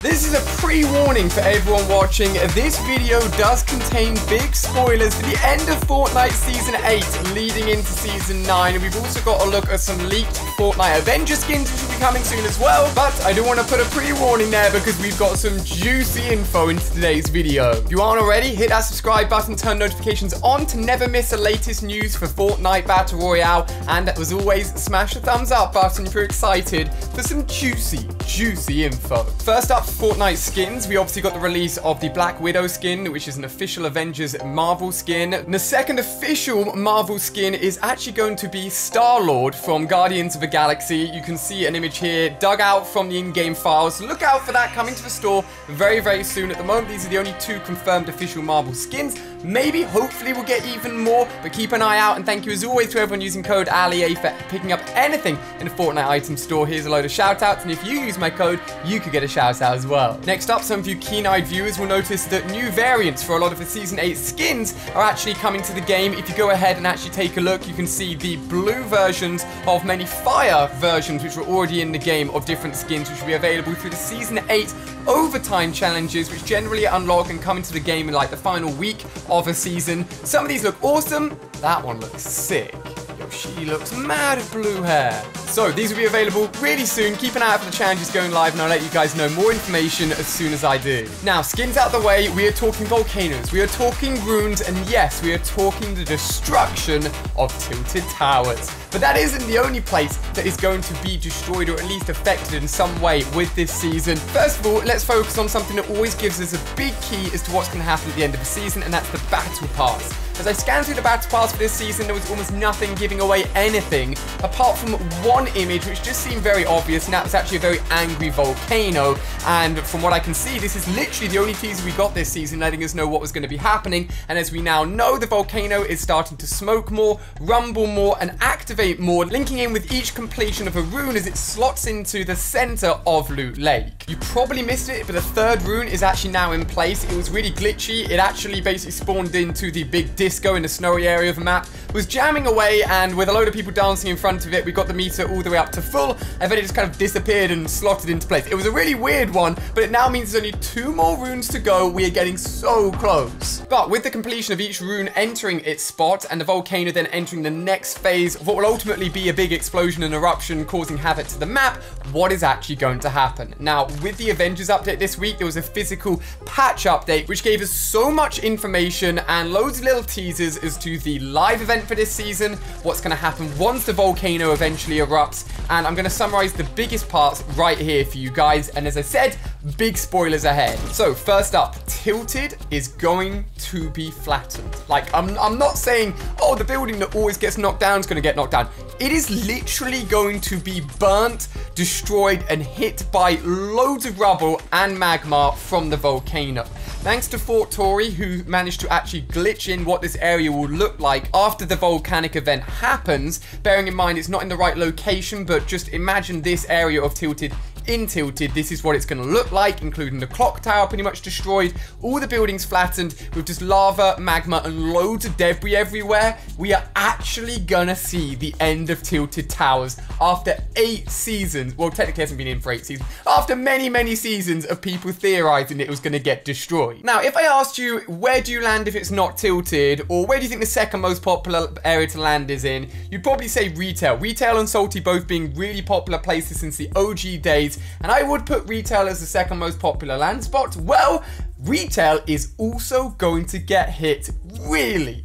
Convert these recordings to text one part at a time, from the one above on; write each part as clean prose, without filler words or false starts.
This is a pre-warning for everyone watching. This video does contain big spoilers for the end of Fortnite Season 8 leading into Season 9. And we've also got a look at some leaked Fortnite Avenger skins which will be coming soon as well. But I do want to put a pre-warning there because we've got some juicy info into today's video. If you aren't already, hit that subscribe button, turn notifications on to never miss the latest news for Fortnite Battle Royale. And as always, smash the thumbs up button if you're excited for some juicy info. First up, Fortnite Skins. We obviously got the release of the Black Widow skin, which is an official Avengers Marvel skin. And the second official Marvel skin is actually going to be Star-Lord from Guardians of the Galaxy. You can see an image here dug out from the in-game files. Look out for that coming to the store very soon. At the moment, these are the only two confirmed official Marvel skins. Maybe, hopefully, we'll get even more, but keep an eye out. And thank you as always to everyone using code ALIA for picking up anything in the Fortnite item store. Here's a load of shout-outs, and if you use my code, you could get a shout-out as well. Next up, some of you keen-eyed viewers will notice that new variants for a lot of the Season 8 skins are actually coming to the game. If you go ahead and actually take a look, you can see the blue versions of many fire versions which were already in the game of different skins, which will be available through the Season 8 overtime challenges, which generally unlock and come into the game in like the final week of a season. Some of these look awesome. That one looks sick. Yo, she looks mad blue hair. So these will be available really soon. Keep an eye out for the challenges going live, and I'll let you guys know more information as soon as I do. Now, skins out the way, we are talking volcanoes, we are talking runes, and yes, we are talking the destruction of tilted towers. But that isn't the only place that is going to be destroyed or at least affected in some way with this season. First of all, let's focus on something that always gives us a big key as to what's going to happen at the end of the season, and that's the Battle Pass. As I scanned through the Battle Pass for this season, there was almost nothing giving away anything, apart from one image which just seemed very obvious, and that was actually a very angry volcano. And from what I can see, this is literally the only teaser we got this season, letting us know what was going to be happening. And as we now know, the volcano is starting to smoke more, rumble more, and activate more, linking in with each completion of a rune as it slots into the center of Loot Lake. You probably missed it, but the third rune is actually now in place. It was really glitchy. It actually basically spawned into the big disco in the snowy area of the map, was jamming away, and with a load of people dancing in front of it, we got the meter all the way up to full, and then it just kind of disappeared and slotted into place. It was a really weird one, but it now means there's only 2 more runes to go. We are getting so close. But with the completion of each rune entering its spot, and the volcano then entering the next phase of what will ultimately be a big explosion and eruption causing havoc to the map, what is actually going to happen? Now, with the Avengers update this week, there was a physical patch update, which gave us so much information and loads of little teasers as to the live event for this season, what's going to happen once the volcano eventually erupts, and I'm going to summarize the biggest parts right here for you guys. And as I said, big spoilers ahead. So first up, Tilted is going to be flattened. Like, I'm not saying, oh, the building that always gets knocked down is going to get knocked down. It is literally going to be burnt, destroyed, and hit by loads of rubble and magma from the volcano. Thanks to Fort Tory, who managed to actually glitch in what this area will look like after the volcanic event happens. Bearing in mind it's not in the right location, but just imagine this area of Tilted. In Tilted, this is what it's going to look like, including the clock tower pretty much destroyed, all the buildings flattened with just lava, magma, and loads of debris everywhere. We are actually going to see the end of Tilted Towers after 8 seasons. Well, technically it hasn't been in for 8 seasons. After many seasons of people theorizing it was going to get destroyed. Now, if I asked you, where do you land if it's not Tilted, or where do you think the second most popular area to land is in, you'd probably say Retail. Retail and Salty both being really popular places since the OG days. And I would put Retail as the second most popular land spot. Well, Retail is also going to get hit really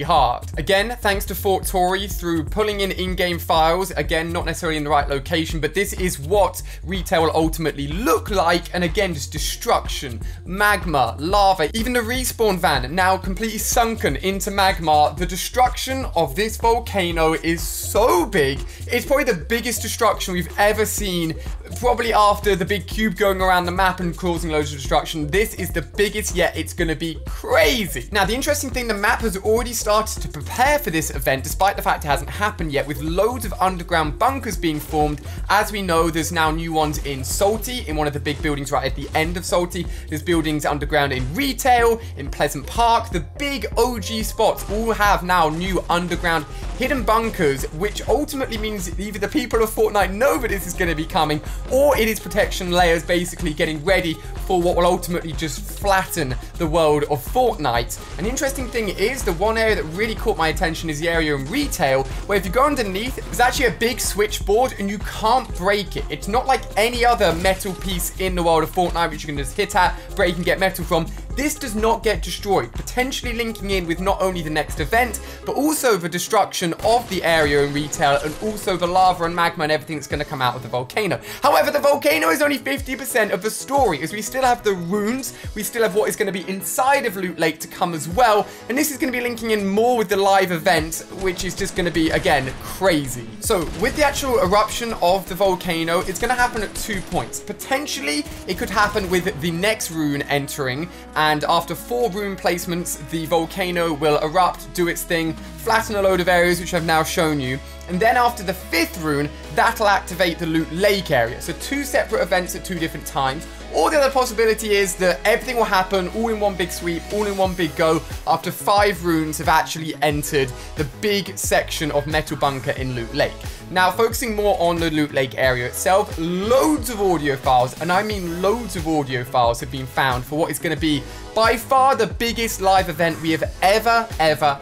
hard. Again, thanks to Fort Tory through pulling in-game files. Again, not necessarily in the right location, but this is what Retail will ultimately look like. And again, just destruction, magma, lava, even the respawn van now completely sunken into magma. The destruction of this volcano is so big. It's probably the biggest destruction we've ever seen, probably after the big cube going around the map and causing loads of destruction. This is the biggest yet. It's going to be crazy. Now, the interesting thing, the map has already started to prepare for this event, despite the fact it hasn't happened yet, with loads of underground bunkers being formed. As we know, there's now new ones in Salty, in one of the big buildings right at the end of Salty. There's buildings underground in Retail, in Pleasant Park. The big OG spots all have now new underground hidden bunkers, which ultimately means either the people of Fortnite know that this is going to be coming, or it is protection layers basically getting ready for what will ultimately just flatten the world of Fortnite. An interesting thing is, the one area that really caught my attention is the area in retail, where if you go underneath, there's actually a big switchboard and you can't break it. It's not like any other metal piece in the world of Fortnite which you can just hit at, break and get metal from. This does not get destroyed, potentially linking in with not only the next event, but also the destruction of the area in retail, and also the lava and magma and everything that's going to come out of the volcano. However, the volcano is only 50% of the story, as we still have the runes, we still have what is going to be inside of Loot Lake to come as well, and this is going to be linking in more with the live event, which is just going to be, again, crazy. So, with the actual eruption of the volcano, it's going to happen at 2 points. Potentially, it could happen with the next rune entering, and after 4 rune placements, the volcano will erupt, do its thing, flatten a load of areas, which I've now shown you. And then after the 5th rune, that'll activate the Loot Lake area. So 2 separate events at 2 different times. Or the other possibility is that everything will happen all in one big sweep, all in one big go, after 5 runes have actually entered the big section of Metal Bunker in Loot Lake. Now, focusing more on the Loot Lake area itself, loads of audio files, and I mean loads of audio files, have been found for what is going to be by far the biggest live event we have ever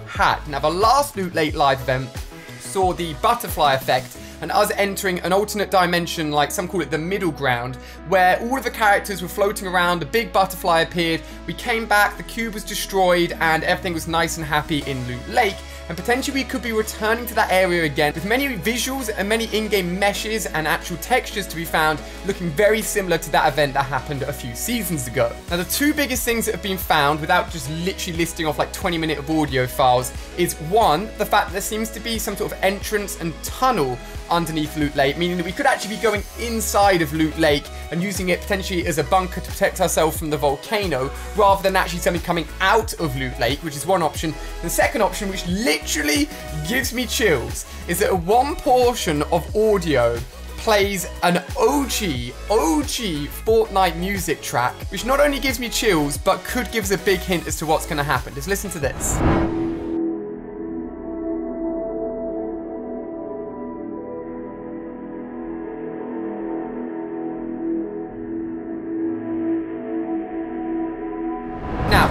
had. Now, the last Loot Lake live event saw the butterfly effect and us entering an alternate dimension, like some call it the middle ground, where all of the characters were floating around, a big butterfly appeared, we came back, the cube was destroyed, and everything was nice and happy in Loot Lake. And potentially we could be returning to that area again with many visuals and many in-game meshes and actual textures to be found looking very similar to that event that happened a few seasons ago. Now, the 2 biggest things that have been found, without just literally listing off like 20-minute of audio files, is 1, the fact that there seems to be some sort of entrance and tunnel underneath Loot Lake, meaning that we could actually be going inside of Loot Lake and using it potentially as a bunker to protect ourselves from the volcano, rather than actually something coming out of Loot Lake, which is one option. The second option, which literally gives me chills, is that one portion of audio plays an OG Fortnite music track, which not only gives me chills, but could give us a big hint as to what's going to happen. Just listen to this.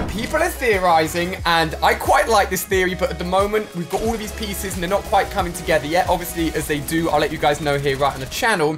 People are theorizing, and I quite like this theory, but at the moment, we've got all of these pieces, and they're not quite coming together yet. Obviously, as they do, I'll let you guys know here right on the channel.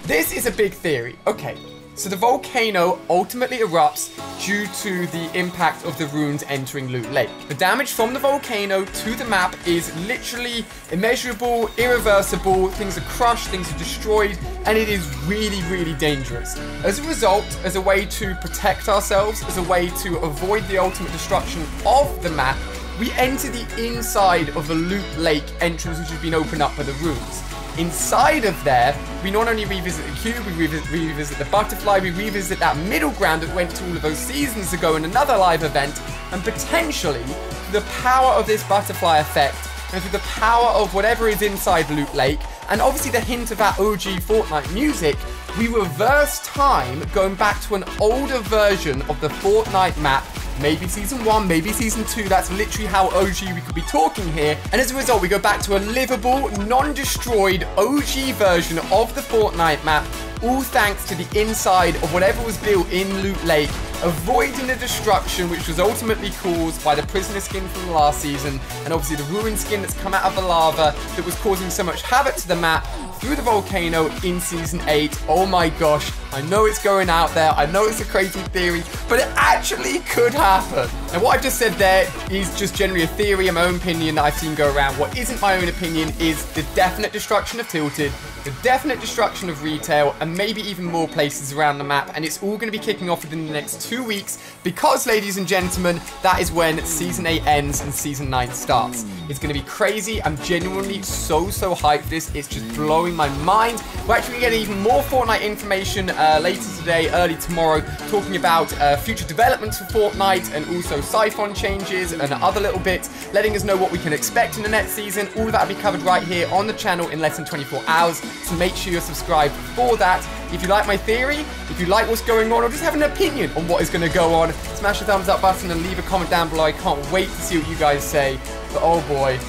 This is a big theory. Okay, so the volcano ultimately erupts due to the impact of the runes entering Loot Lake. The damage from the volcano to the map is literally immeasurable, irreversible. Things are crushed, things are destroyed, and it is really dangerous. As a result, as a way to protect ourselves, as a way to avoid the ultimate destruction of the map, we enter the inside of the Loot Lake entrance, which has been opened up by the runes. Inside of there, we not only revisit the cube, we revisit the butterfly, we revisit that middle ground that went to all of those seasons ago in another live event, and potentially, through the power of this butterfly effect, and through the power of whatever is inside Loot Lake, and obviously the hint of that OG Fortnite music, we reverse time, going back to an older version of the Fortnite map, maybe Season 1, maybe Season 2, that's literally how OG we could be talking here, and as a result, we go back to a livable, non-destroyed OG version of the Fortnite map, all thanks to the inside of whatever was built in Loot Lake, avoiding the destruction which was ultimately caused by the prisoner skin from the last season, and obviously the ruined skin that's come out of the lava that was causing so much havoc to the map through the volcano in Season 8. Oh my gosh, I know it's going out there, I know it's a crazy theory, but it actually could happen. Now, what I've just said there is just generally a theory, and my own opinion that I've seen go around. What isn't my own opinion is the definite destruction of Tilted, the definite destruction of retail, and maybe even more places around the map, and it's all going to be kicking off within the next 2 weeks, because, ladies and gentlemen, that is when Season 8 ends and Season 9 starts. It's going to be crazy. I'm genuinely so hyped for this. It's just blowing my mind. We're actually getting even more Fortnite information later today, early tomorrow, talking about future developments for Fortnite, and also Siphon changes and other little bits, letting us know what we can expect in the next season. All of that will be covered right here on the channel in less than 24 hours, so make sure you're subscribed for that. If you like my theory, if you like what's going on, or just have an opinion on what is going to go on, smash the thumbs up button and leave a comment down below. I can't wait to see what you guys say, but oh boy.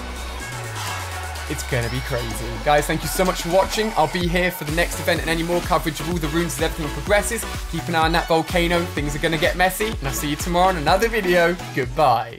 It's gonna be crazy. Guys, thank you so much for watching. I'll be here for the next event and any more coverage of all the runes as everything progresses. Keep an eye on that volcano. Things are gonna get messy. And I'll see you tomorrow in another video. Goodbye.